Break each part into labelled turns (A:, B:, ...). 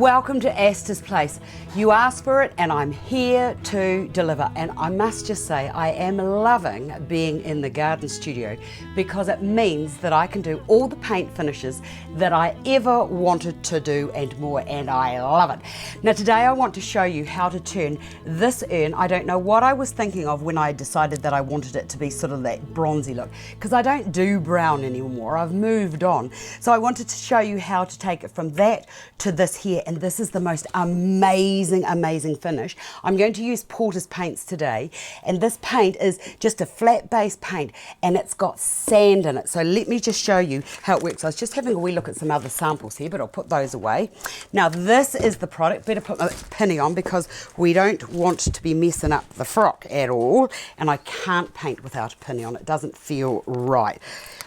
A: Welcome to Astar's Place. You asked for it and I'm here to deliver. And I must just say I am loving being in the garden studio because it means that I can do all the paint finishes that I ever wanted to do and more, and I love it. Now today I want to show you how to turn this urn. I don't know what I was thinking of when I decided that I wanted it to be sort of that bronzy look, because I don't do brown anymore. I've moved on. So I wanted to show you how to take it from that to this here, and this is the most amazing finish. I'm going to use Porter's paints today, and this paint is just a flat base paint and it's got sand in it. So let me just show you how it works. I was just having a wee look at some other samples here, but I'll put those away. Now this is the product. Better put my pinny on because we don't want to be messing up the frock at all, and I can't paint without a pinny on. It doesn't feel right.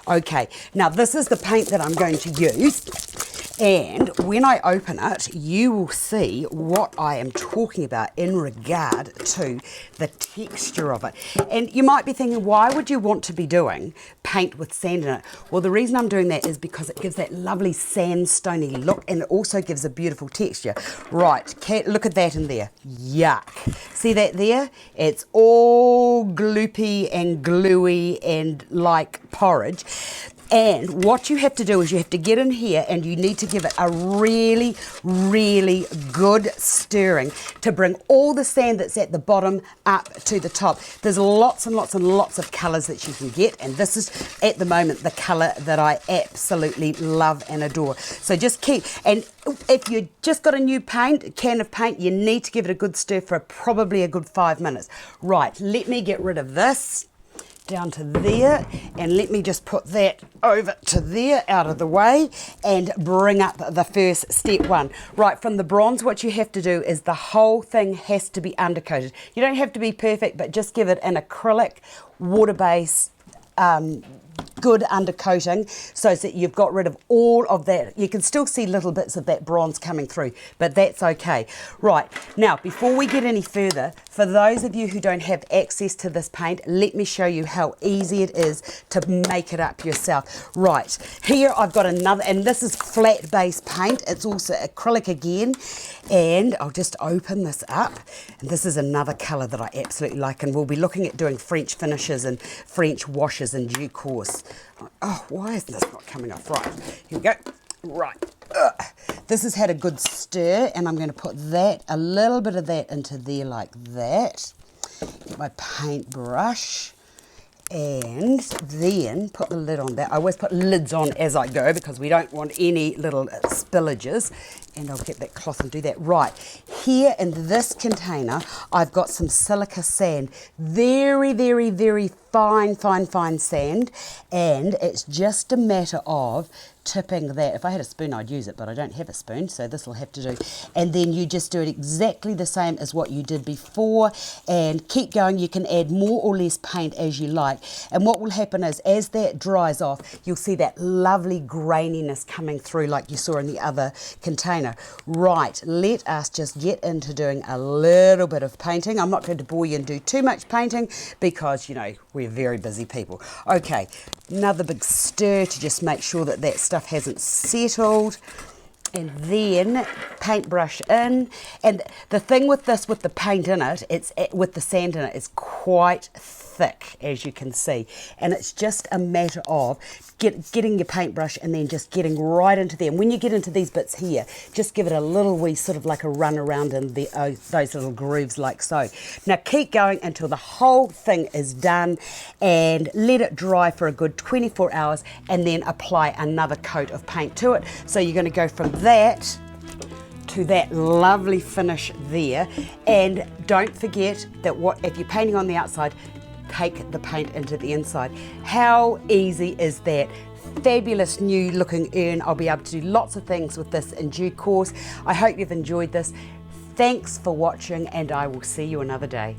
A: Okay, now this is the paint that I'm going to use. And when I open it, you will see what I am talking about in regard to the texture of it. And you might be thinking, why would you want to be doing paint with sand in it? Well, the reason I'm doing that is because it gives that lovely sandstony look, and it also gives a beautiful texture. Right, look at that in there. Yuck. See that there? It's all gloopy and gluey and like porridge. And what you have to do is you have to get in here and you need to give it a really good stirring to bring all the sand that's at the bottom up to the top. There's lots and lots of colours that you can get, and this is at the moment the colour that I absolutely love and adore. So just keep, and if you just got a new can of paint, you need to give it a good stir for probably a good 5 minutes. Right, let me get rid of this down to there, and let me just put that over to there out of the way and bring up the first step one. Right, from the bronze, what you have to do is the whole thing has to be undercoated. You don't have to be perfect, but just give it an acrylic water base good undercoating so that you've got rid of all of that. You can still see little bits of that bronze coming through, but that's okay. Right, now before we get any further, for those of you who don't have access to this paint, let me show you how easy it is to make it up yourself. Right, here I've got another, and this is flat base paint. It's also acrylic again, and I'll just open this up, and this is another colour that I absolutely like, and we'll be looking at doing French finishes and French washes in due course. Oh, why is this not coming off? Right, here we go. Right, this has had a good stir, and I'm going to put that, a little bit of that into there like that. Get my paintbrush, and then put the lid on that. I always put lids on as I go because we don't want any little spillages. And I'll get that cloth and do that. Right, here in this container, I've got some silica sand. Very fine sand. And it's just a matter of tipping that. If I had a spoon, I'd use it, but I don't have a spoon, so this will have to do. And then you just do it exactly the same as what you did before, and keep going. You can add more or less paint as you like. And what will happen is, as that dries off, you'll see that lovely graininess coming through like you saw in the other container. Right, let us just get into doing a little bit of painting. I'm not going to bore you and do too much painting because, you know, we're very busy people. Okay, another big stir to just make sure that that stuff hasn't settled, and then paintbrush in. And the thing with this, with the paint in it, it's with the sand in it, it's quite thick, as you can see, and it's just a matter of getting your paintbrush and then just getting right into there. And when you get into these bits here, just give it a little wee sort of like a run around in the, those little grooves like so. Now keep going until the whole thing is done, and let it dry for a good 24 hours, and then apply another coat of paint to it. So you're going to go from that to that lovely finish there. And don't forget that if you're painting on the outside, take the paint into the inside. How easy is that? Fabulous new looking urn. I'll be able to do lots of things with this in due course. I hope you've enjoyed this. Thanks for watching, and I will see you another day.